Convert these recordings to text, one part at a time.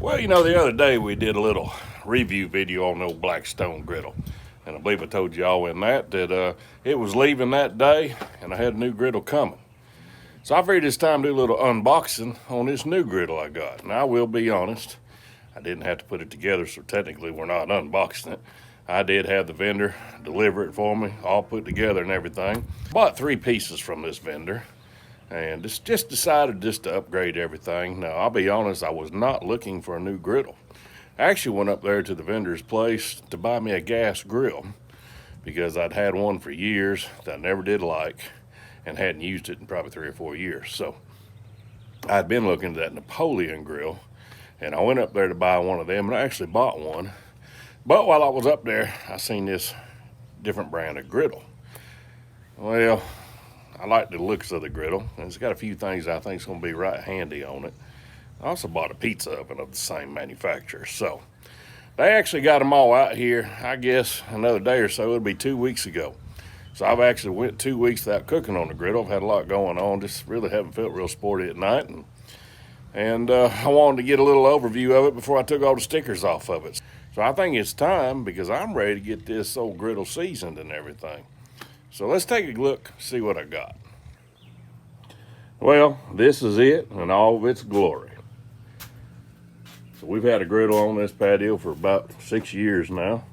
Well, you know, the other day we did a little review video on the old Blackstone Griddle. And I believe I told y'all in that it was leaving that day and I had a new griddle coming. So I figured it's time to do a little unboxing on this new griddle I got. Now, I will be honest, I didn't have to put it together, so technically we're not unboxing it. I did have the vendor deliver it for me, all put together and everything. Bought 3 pieces from this vendor. And just decided to upgrade everything. Now, I'll be honest, I was not looking for a new griddle. I actually went up there to the vendor's place to buy me a gas grill because I'd had one for years that I never did like and hadn't used it in probably 3 or 4 years. So I'd been looking at that Napoleon grill, and I went up there to buy one of them, and I actually bought one. But while I was up there, I seen this different brand of griddle. Well, I like the looks of the griddle, and it's got a few things I think is going to be right handy on it. I also bought a pizza oven of the same manufacturer. So they actually got them all out here, I guess, another day or so. It'll be 2 weeks ago. So I've actually went 2 weeks without cooking on the griddle. I've had a lot going on. Just really haven't felt real sporty at night. And I wanted to get a little overview of it before I took all the stickers off of it. So I think it's time because I'm ready to get this old griddle seasoned and everything. So let's take a look, see what I got. Well, this is it in all of its glory. So we've had a griddle on this patio for about 6 years now.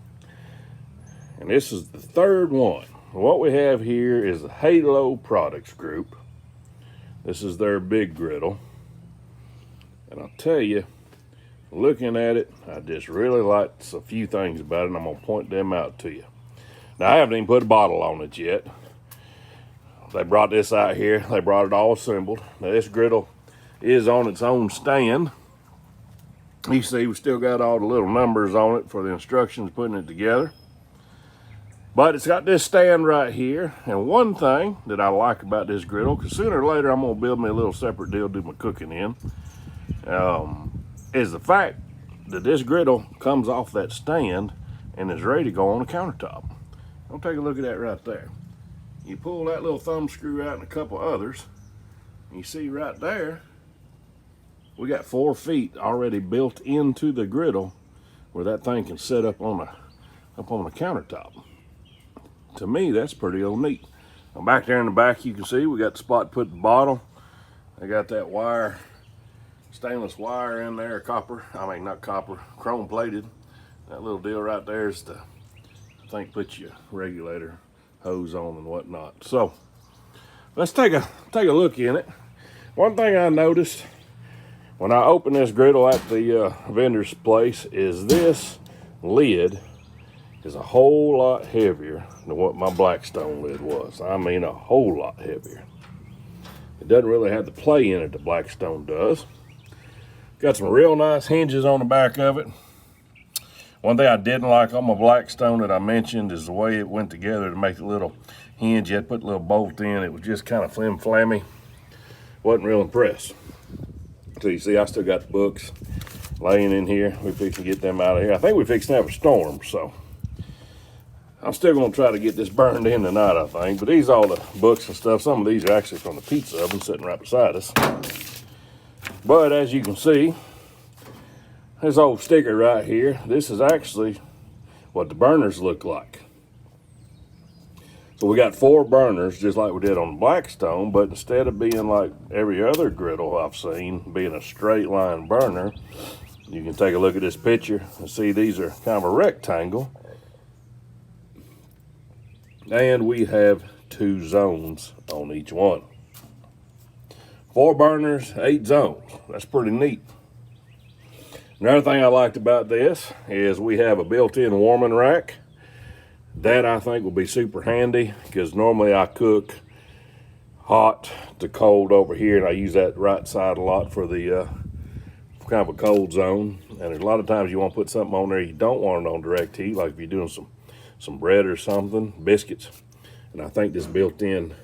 And this is the 3rd one. What we have here is the Halo Products Group. This is their big griddle. And I'll tell you, looking at it, I just really like a few things about it, and I'm going to point them out to you. Now, I haven't even put a bottle on it yet. They brought this out here. They brought it all assembled. Now, this griddle is on its own stand. You see, we still got all the little numbers on it for the instructions putting it together. But it's got this stand right here. And one thing that I like about this griddle, because sooner or later I'm going to build me a little separate deal to do my cooking in, is the fact that this griddle comes off that stand and is ready to go on the countertop. I'll take a look at that right there. You pull that little thumb screw out and a couple others, and you see right there, we got 4 feet already built into the griddle where that thing can sit up on the countertop. To me, that's pretty old neat. Now back there in the back, you can see we got the spot to put the bottle. I got that wire, stainless wire in there, not copper, chrome plated. That little deal right there is to, I think, put your regulator hose on and whatnot. So let's take a look in it. One thing I noticed when I opened this griddle at the vendor's place is this lid is a whole lot heavier than what my Blackstone lid was. I mean, a whole lot heavier. It doesn't really have the play in it that Blackstone does. Got some real nice hinges on the back of it. One thing I didn't like on my Blackstone that I mentioned is the way it went together to make a little hinge. You had to put a little bolt in. It was just kind of flim-flammy. Wasn't real impressed. So you see, I still got the books laying in here. We fixing to get them out of here. I think we fixing to have a storm, so I'm still going to try to get this burned in tonight, I think. But these are all the books and stuff. Some of these are actually from the pizza oven sitting right beside us. But as you can see, this old sticker right here, this is actually what the burners look like. So we got 4 burners, just like we did on the Blackstone, but instead of being like every other griddle I've seen, being a straight line burner, you can take a look at this picture and see these are kind of a rectangle. And we have 2 zones on each one. 4 burners, 8 zones. That's pretty neat. Another thing I liked about this is we have a built-in warming rack. That I think will be super handy because normally I cook hot to cold over here, and I use that right side a lot for the kind of a cold zone. And a lot of times you want to put something on there you don't want it on direct heat, like if you're doing some bread or something, biscuits. And I think this built-in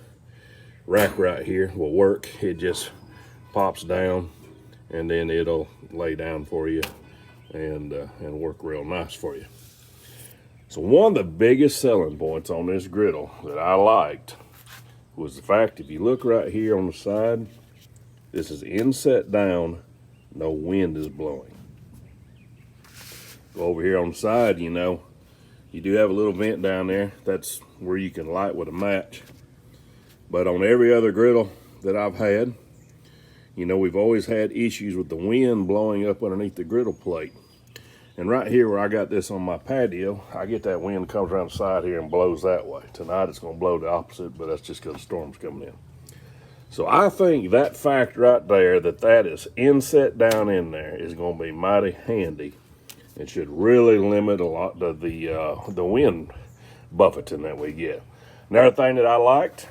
rack right here will work. It just pops down and then it'll lay down for you and work real nice for you. So one of the biggest selling points on this griddle that I liked was the fact, if you look right here on the side, this is inset down, no wind is blowing. Go over here on the side, you know, you do have a little vent down there. That's where you can light with a match. But on every other griddle that I've had, you know, we've always had issues with the wind blowing up underneath the griddle plate. And right here where I got this on my patio, I get that wind comes around the side here and blows that way. Tonight it's gonna blow the opposite, but that's just because the storm's coming in. So I think that fact right there, that is inset down in there, is gonna be mighty handy. It should really limit a lot of the wind buffeting that we get. Another thing that I liked,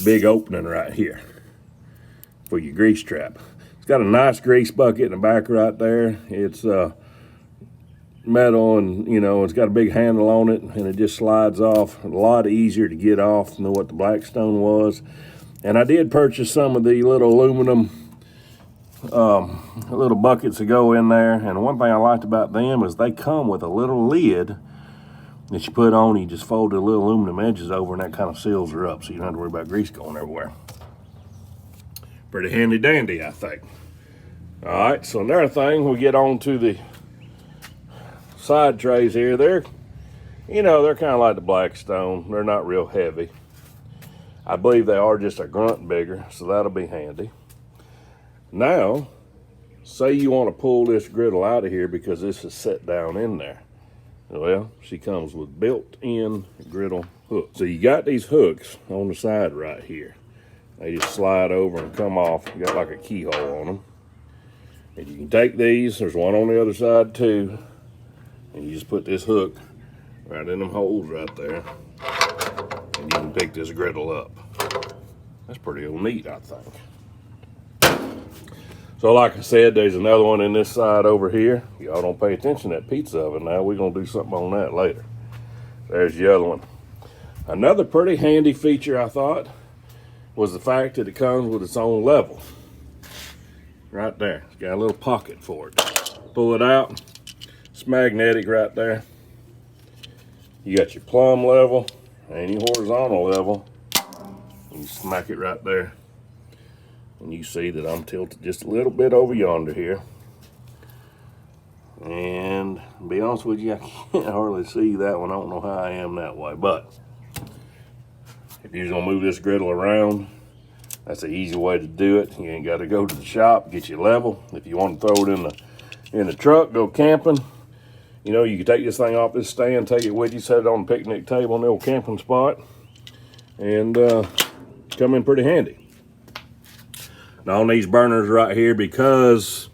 big opening right here for your grease trap. It's got a nice grease bucket in the back right there. It's metal, and you know, it's got a big handle on it, and it just slides off. A lot easier to get off than what the Blackstone was. And I did purchase some of the little aluminum little buckets that go in there, and one thing I liked about them is they come with a little lid that you put on. You just fold the little aluminum edges over, and that kind of seals her up, so you don't have to worry about grease going everywhere. Pretty handy dandy, I think. All right, so another thing, we get on to the side trays here. They're, you know, they're kind of like the Blackstone. They're not real heavy. I believe they are just a grunt bigger, so that'll be handy. Now, say you want to pull this griddle out of here because this is set down in there. Well, she comes with built-in griddle hooks. So you got these hooks on the side right here. They just slide over and come off. You got like a keyhole on them. And you can take these, there's one on the other side too, and you just put this hook right in them holes right there, and you can pick this griddle up. That's pretty neat, I think. So like I said, there's another one in this side over here. Y'all don't pay attention to that pizza oven now. We're gonna do something on that later. There's the other one. Another pretty handy feature, I thought, was the fact that it comes with its own level. Right there, it's got a little pocket for it. Pull it out, it's magnetic right there. You got your plumb level and your horizontal level. You smack it right there. And you see that I'm tilted just a little bit over yonder here. And to be honest with you, I can't hardly see that one. I don't know how I am that way. But if you're gonna move this griddle around, that's an easy way to do it. You ain't gotta go to the shop, get you level. If you want to throw it in the truck, go camping, you know, you can take this thing off this stand, take it with you, set it on the picnic table on the old camping spot, and come in pretty handy. Now on these burners right here, because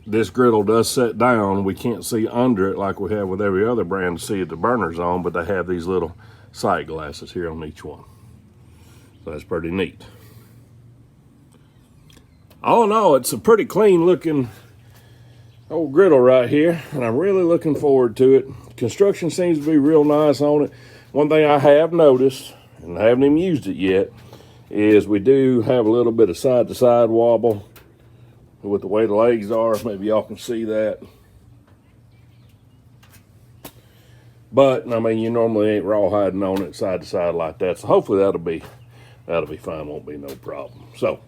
this griddle does set down, we can't see under it like we have with every other brand to see the burner's on, but they have these little sight glasses here on each one. So that's pretty neat. All in all, it's a pretty clean looking old griddle right here, and I'm really looking forward to it. Construction seems to be real nice on it. One thing I have noticed, and I haven't even used it yet, is we do have a little bit of side-to-side wobble with the way the legs are. Maybe y'all can see that. But, I mean, you normally ain't rawhiding on it side to side like that. So hopefully that'll be fine, won't be no problem. So,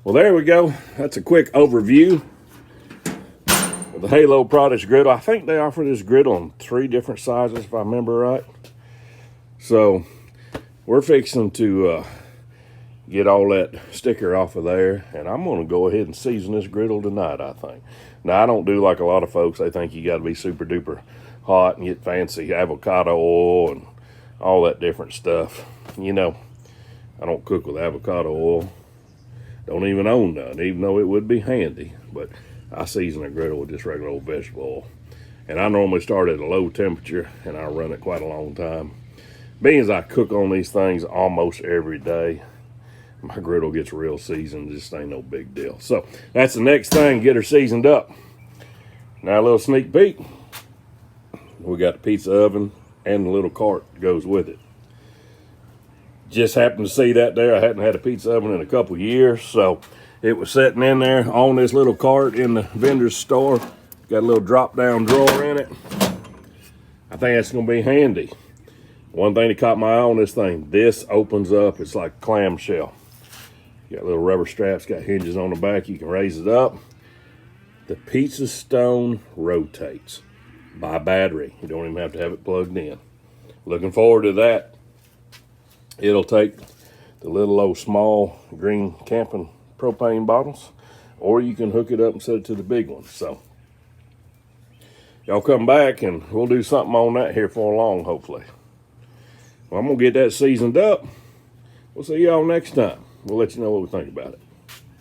well, there we go. That's a quick overview of the Halo Products griddle. I think they offer this griddle in 3 different sizes, if I remember right. So, we're fixing to get all that sticker off of there, and I'm going to go ahead and season this griddle tonight, I think. Now, I don't do like a lot of folks. They think you got to be super duper hot and get fancy avocado oil and all that different stuff. You know, I don't cook with avocado oil. Don't even own none, even though it would be handy. But I season a griddle with just regular old vegetable oil. And I normally start at a low temperature, and I run it quite a long time. Being as I cook on these things almost every day, my griddle gets real seasoned. Just ain't no big deal. So that's the next thing, get her seasoned up. Now a little sneak peek. We got the pizza oven and the little cart that goes with it. Just happened to see that there. I hadn't had a pizza oven in a couple years, so it was sitting in there on this little cart in the vendor's store. Got a little drop down drawer in it. I think that's gonna be handy. One thing that caught my eye on this thing, this opens up, it's like a clamshell. You got little rubber straps, got hinges on the back, you can raise it up. The pizza stone rotates by battery. You don't even have to have it plugged in. Looking forward to that. It'll take the little old small green camping propane bottles, or you can hook it up and set it to the big one. So y'all come back and we'll do something on that here for long, hopefully. Well, I'm gonna get that seasoned up. We'll see y'all next time. We'll let you know what we think about it.